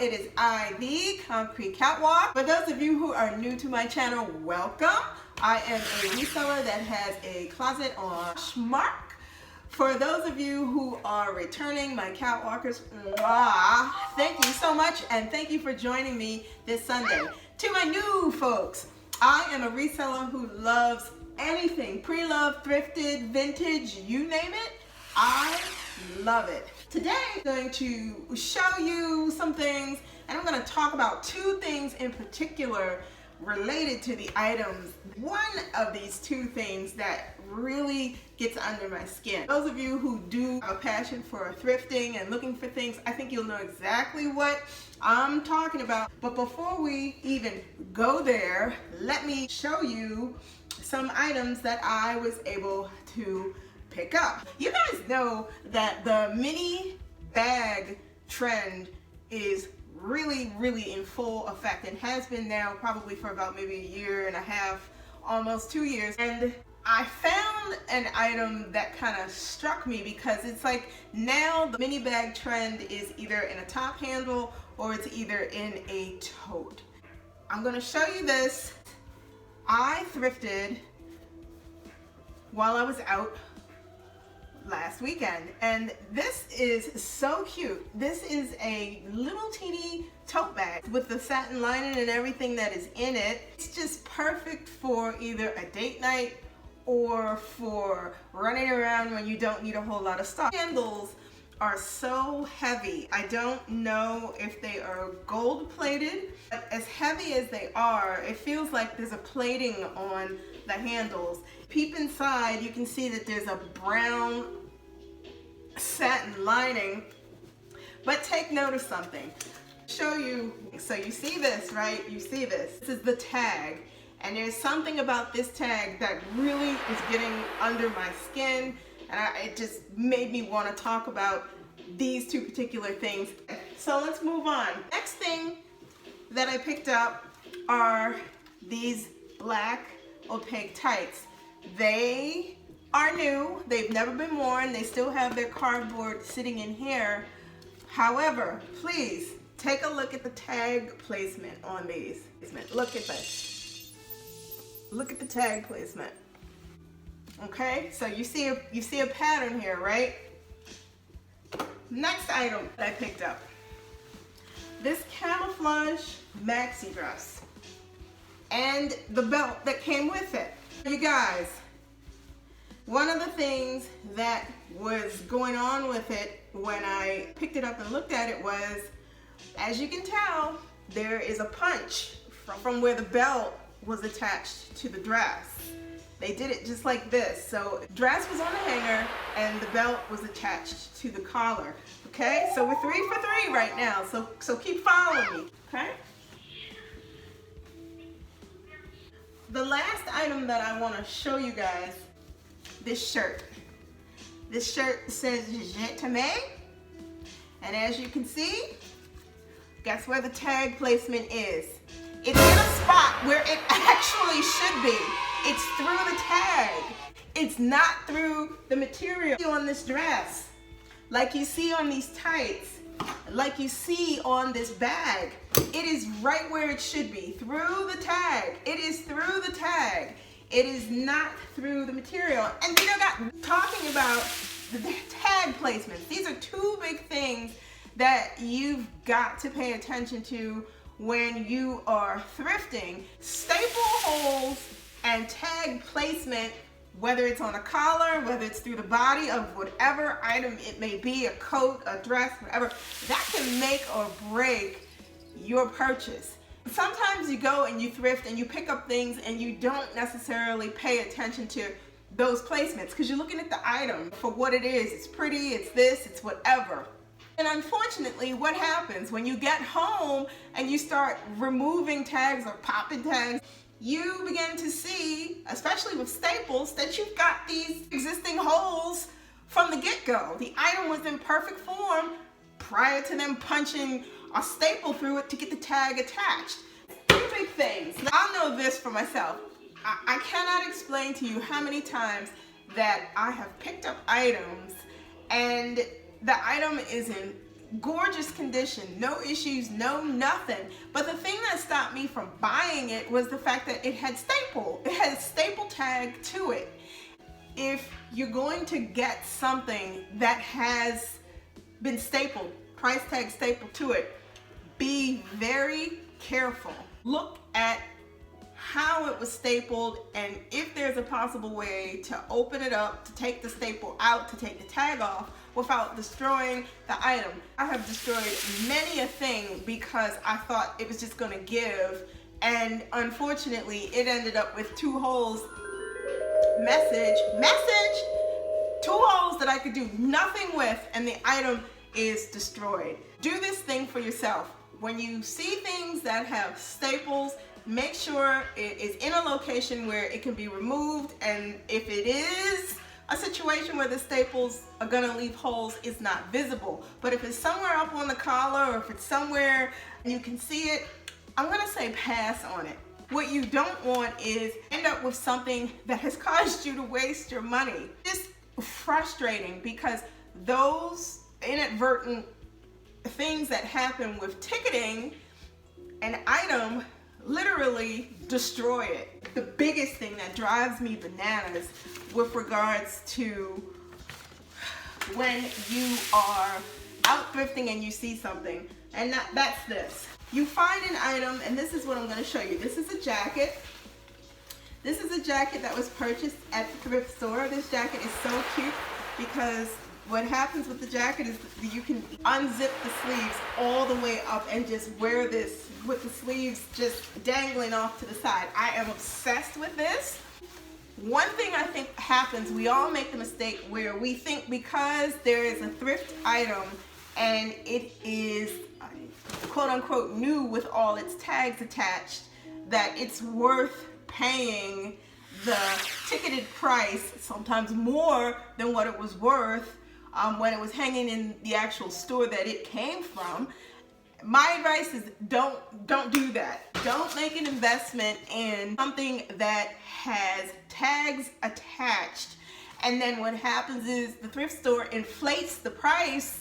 It is I, the Concrete Catwalk. For those of you who are new to my channel, welcome. I am a reseller that has a closet on Poshmark. For those of you who are returning, my catwalkers, thank you so much, and thank you for joining me this Sunday. To my new folks, I am a reseller who loves anything pre-loved, thrifted, vintage, you name it. I love it. Today I'm going to show you some things, and I'm going to talk about two things in particular related to the items. One of these two things that really gets under my skin. Those of you who do have a passion for thrifting and looking for things, I think you'll know exactly what I'm talking about. But before we even go there, let me show you some items that I was able to pick up. You guys know that the mini bag trend is really in full effect and has been now probably for about maybe a year and a half, almost 2 years. And I found an item that kind of struck me because it's like now the mini bag trend is either in a top handle or it's either in a tote. I'm going to show you this. I thrifted while I was out last weekend, and this is so cute. This is a little teeny tote bag with the satin lining and everything that is in it. It's just perfect for either a date night or for running around when you don't need a whole lot of stuff. Handles are so heavy. I don't know if they are gold plated, but as heavy as they are, it feels like there's a plating on the handles. Peep inside, you can see that there's a brown satin lining, but take note of something. Show you, so you see this, right? You see this. This is the tag, and there's something about this tag that really is getting under my skin, and it just made me want to talk about these two particular things. So let's move on. Next thing that I picked up are these black opaque tights. They are new. They've never been worn. They still have their cardboard sitting in here. However, please take a look at the tag placement on these. Look at this. Look at the tag placement. Okay, so you see a pattern here, right? Next item that I picked up. This camouflage maxi dress and the belt that came with it. You guys, one of the things that was going on with it when I picked it up and looked at it was, as you can tell, there is a punch from where the belt was attached to the dress. They did it just like this. So the dress was on a hanger and the belt was attached to the collar. Okay, so we're 3 for 3 right now. So keep following me, okay? The last item that I want to show you guys, this shirt. This shirt says Je t'aime, and as you can see, guess where the tag placement is? It's in a spot where it actually should be. It's through the tag. It's not through the material on this dress. Like you see on these tights, like you see on this bag. It is right where it should be, through the tag. It is through the tag. It is not through the material. And you know, talking about the tag placements, these are two big things that you've got to pay attention to when you are thrifting. Staple holes and tag placement, whether it's on a collar, whether it's through the body of whatever item it may be, a coat, a dress, whatever, that can make or break your purchase. Sometimes you go and you thrift and you pick up things and you don't necessarily pay attention to those placements because you're looking at the item for what it is. It's pretty, it's this, it's whatever. And unfortunately, what happens when you get home and you start removing tags or popping tags, you begin to see, especially with staples, that you've got these existing holes from the get-go. The item was in perfect form prior to them punching a staple through it to get the tag attached. Two big things. Now, I'll know this for myself. I cannot explain to you how many times that I have picked up items and the item is in gorgeous condition, no issues, no nothing. But the thing that stopped me from buying it was the fact that it had a staple tag to it. If you're going to get something that has been stapled, price tag stapled to it, be very careful. Look at how it was stapled, and if there's a possible way to open it up, to take the staple out, to take the tag off without destroying the item. I have destroyed many a thing because I thought it was just gonna give, and unfortunately it ended up with two holes. Message, two holes that I could do nothing with, and the item is destroyed. Do this thing for yourself. When you see things that have staples, make sure it is in a location where it can be removed, and if it is a situation where the staples are gonna leave holes, it's not visible. But if it's somewhere up on the collar, or if it's somewhere and you can see it, I'm gonna say pass on it. What you don't want is end up with something that has caused you to waste your money. It's frustrating because those inadvertent things that happen with ticketing an item literally destroy it. The biggest thing that drives me bananas with regards to when you are out thrifting and you see something, and that's this. You find an item, and this is what I'm going to show you. This is a jacket. This is a jacket that was purchased at the thrift store. This jacket is so cute because what happens with the jacket is that you can unzip the sleeves all the way up and just wear this with the sleeves just dangling off to the side. I am obsessed with this. One thing I think happens, we all make the mistake where we think because there is a thrift item and it is quote unquote new with all its tags attached, that it's worth paying the ticketed price, sometimes more than what it was worth when it was hanging in the actual store that it came from. My advice is don't do that. Don't make an investment in something that has tags attached, and then what happens is the thrift store inflates the price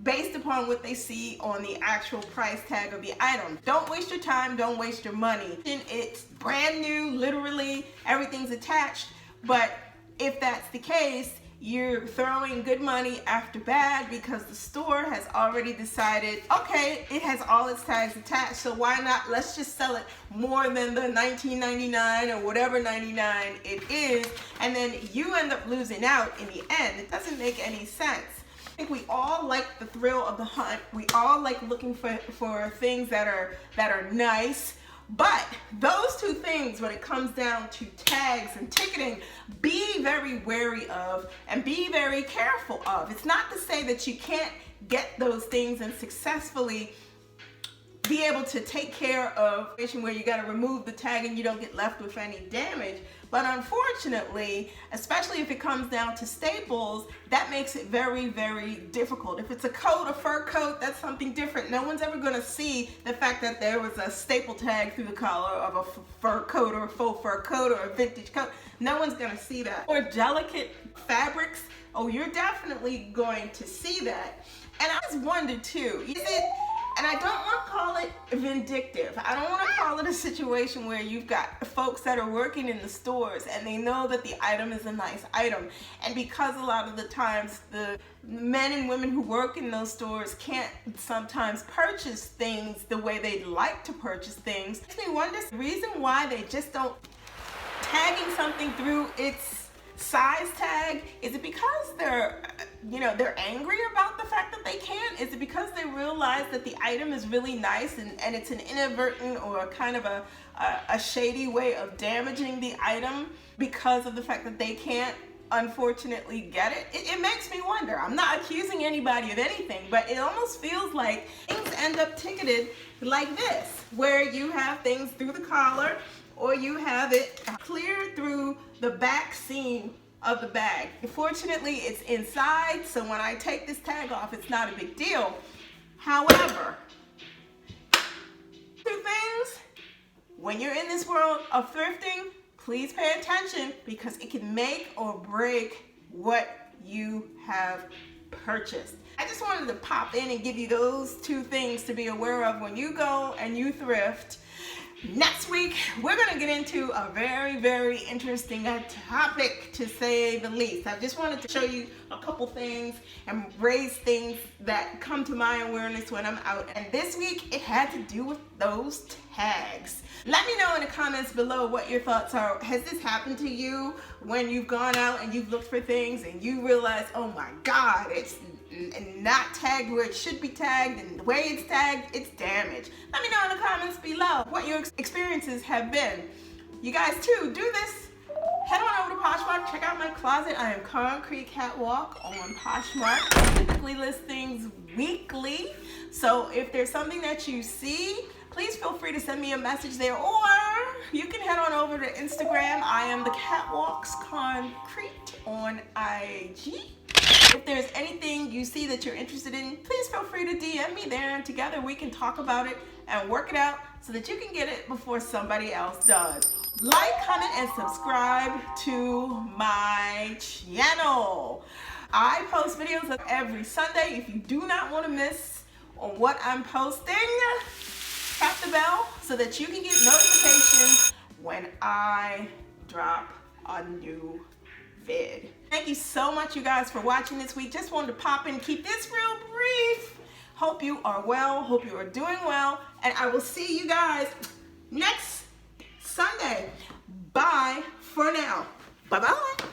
based upon what they see on the actual price tag of the item. Don't waste your time, don't waste your money. It's brand new, literally everything's attached, but if that's the case, you're throwing good money after bad because the store has already decided, okay, it has all its tags attached, so why not, let's just sell it more than the $19.99 or whatever 99 it is, and then you end up losing out in the end. It doesn't make any sense. I think we all like the thrill of the hunt. We all like looking for things that are nice. But those two things, when it comes down to tags and ticketing, be very wary of and be very careful of. It's not to say that you can't get those things and successfully be able to take care of a situation where you got to remove the tag and you don't get left with any damage. But unfortunately, especially if it comes down to staples, that makes it very, very difficult. If it's a coat, a fur coat, that's something different. No one's ever going to see the fact that there was a staple tag through the collar of a fur coat or a faux fur coat or a vintage coat. No one's going to see that. Or delicate fabrics, oh, you're definitely going to see that. And I just wondered too, is it, and I don't want to call it vindictive. I don't want to call it a situation where you've got folks that are working in the stores and they know that the item is a nice item. And because a lot of the times the men and women who work in those stores can't sometimes purchase things the way they'd like to purchase things, makes me wonder the reason why they just don't tagging something through its size tag. Is it because they're angry about the fact that they can't? Is it because they realize that the item is really nice and it's an inadvertent or kind of a shady way of damaging the item because of the fact that they can't unfortunately get it? It makes me wonder. I'm not accusing anybody of anything, but it almost feels like things end up ticketed like this, where you have things through the collar or you have it clear through the back seam of the bag. Fortunately, it's inside, so when I take this tag off, it's not a big deal. However, two things, when you're in this world of thrifting, please pay attention because it can make or break what you have purchased. I just wanted to pop in and give you those two things to be aware of when you go and you thrift. Next week, we're going to get into a very, very interesting topic, to say the least. I just wanted to show you a couple things and raise things that come to my awareness when I'm out. And this week, it had to do with those tags. Let me know in the comments below what your thoughts are. Has this happened to you when you've gone out and you've looked for things and you realize, oh my God, it's not tagged where it should be tagged, and the way it's tagged, it's damaged? Let me know in the comments below what your experiences have been. You guys too, do this. Head on over to Poshmark, check out my closet. I am Concrete Catwalk on Poshmark. I typically list things weekly, so if there's something that you see, please feel free to send me a message there, or you can head on over to Instagram. I am the Catwalks Concrete on IG. If there's anything you see that you're interested in, please feel free to DM me there, and together we can talk about it and work it out so that you can get it before somebody else does. Like, comment, and subscribe to my channel. I post videos every Sunday. If you do not want to miss on what I'm posting, tap the bell so that you can get notifications when I drop a new vid. Thank you so much, you guys, for watching this week. Just wanted to pop in, keep this real brief. Hope you are well, hope you are doing well, and I will see you guys next Sunday. Bye for now. Bye-bye.